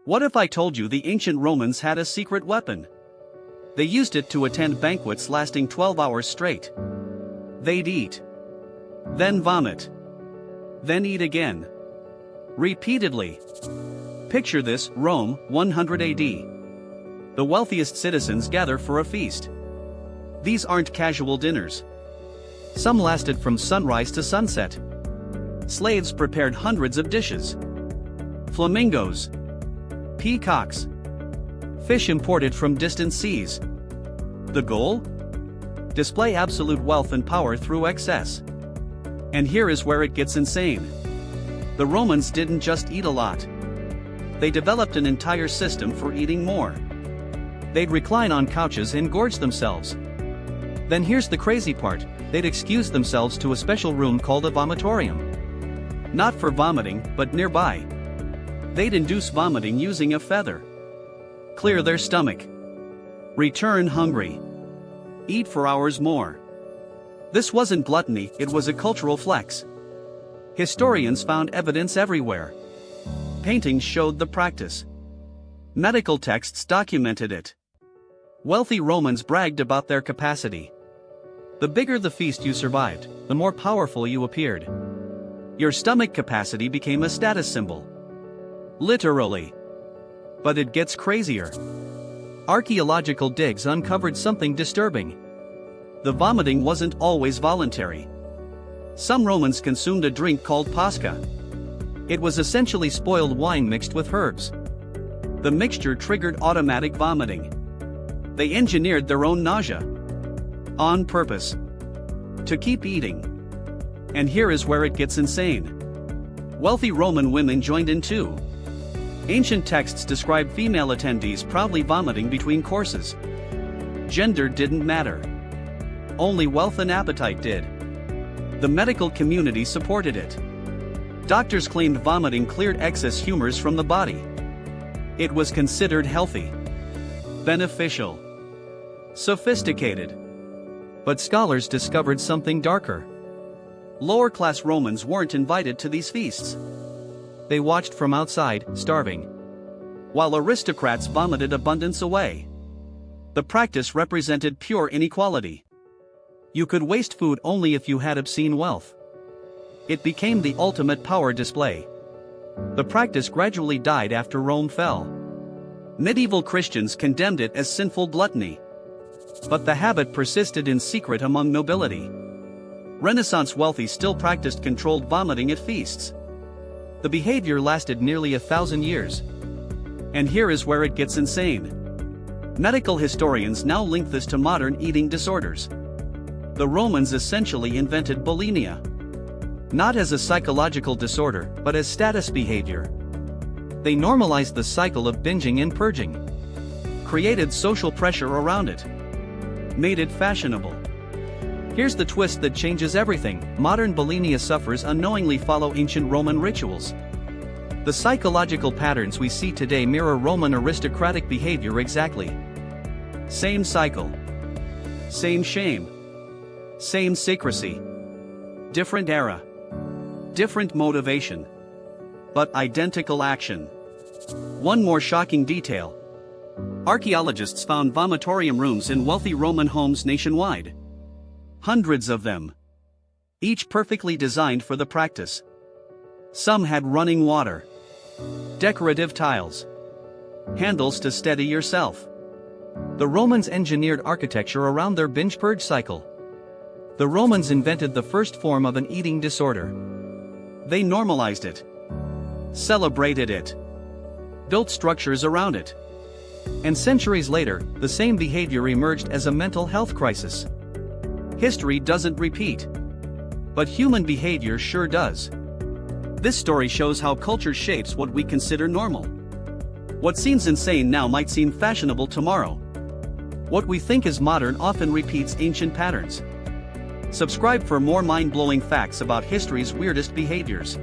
What if I told you the ancient Romans had a secret weapon? They used it to attend banquets lasting 12 hours straight. They'd eat, then vomit, then eat again, repeatedly. Picture this: Rome, 100 AD. The wealthiest citizens gather for a feast. These aren't casual dinners. Some lasted from sunrise to sunset. Slaves prepared hundreds of dishes. Flamingos, peacocks, fish imported from distant seas. The goal? Display absolute wealth and power through excess. And here is where it gets insane. The Romans didn't just eat a lot. They developed an entire system for eating more. They'd recline on couches and gorge themselves. Then here's the crazy part: they'd excuse themselves to a special room called a vomitorium. Not for vomiting, but nearby. They'd induce vomiting using a feather. Clear their stomach. Return hungry. Eat for hours more. This wasn't gluttony, it was a cultural flex. Historians found evidence everywhere. Paintings showed the practice. Medical texts documented it. Wealthy Romans bragged about their capacity. The bigger the feast you survived, the more powerful you appeared. Your stomach capacity became a status symbol. Literally. But it gets crazier. Archaeological digs uncovered something disturbing. The vomiting wasn't always voluntary. Some Romans consumed a drink called pasca. It was essentially spoiled wine mixed with herbs. The mixture triggered automatic vomiting. They engineered their own nausea. On purpose. To keep eating. And here is where it gets insane. Wealthy Roman women joined in too. Ancient texts describe female attendees proudly vomiting between courses. Gender didn't matter. Only wealth and appetite did. The medical community supported it. Doctors claimed vomiting cleared excess humors from the body. It was considered healthy, beneficial, sophisticated. But scholars discovered something darker. Lower-class Romans weren't invited to these feasts. They watched from outside, starving. While aristocrats vomited abundance away. The practice represented pure inequality. You could waste food only if you had obscene wealth. It became the ultimate power display. The practice gradually died after Rome fell. Medieval Christians condemned it as sinful gluttony. But the habit persisted in secret among nobility. Renaissance wealthy still practiced controlled vomiting at feasts. The behavior lasted nearly 1,000 years. And here is where it gets insane. Medical historians now link this to modern eating disorders. The Romans essentially invented bulimia. Not as a psychological disorder, but as status behavior. They normalized the cycle of binging and purging. Created social pressure around it. Made it fashionable. Here's the twist that changes everything: modern bulimia sufferers unknowingly follow ancient Roman rituals. The psychological patterns we see today mirror Roman aristocratic behavior exactly. Same cycle. Same shame. Same secrecy. Different era. Different motivation. But identical action. One more shocking detail. Archaeologists found vomitorium rooms in wealthy Roman homes nationwide. Hundreds of them. Each perfectly designed for the practice. Some had running water. Decorative tiles. Handles to steady yourself. The Romans engineered architecture around their binge-purge cycle. The Romans invented the first form of an eating disorder. They normalized it. Celebrated it. Built structures around it. And centuries later, the same behavior emerged as a mental health crisis. History doesn't repeat. But human behavior sure does. This story shows how culture shapes what we consider normal. What seems insane now might seem fashionable tomorrow. What we think is modern often repeats ancient patterns. Subscribe for more mind-blowing facts about history's weirdest behaviors.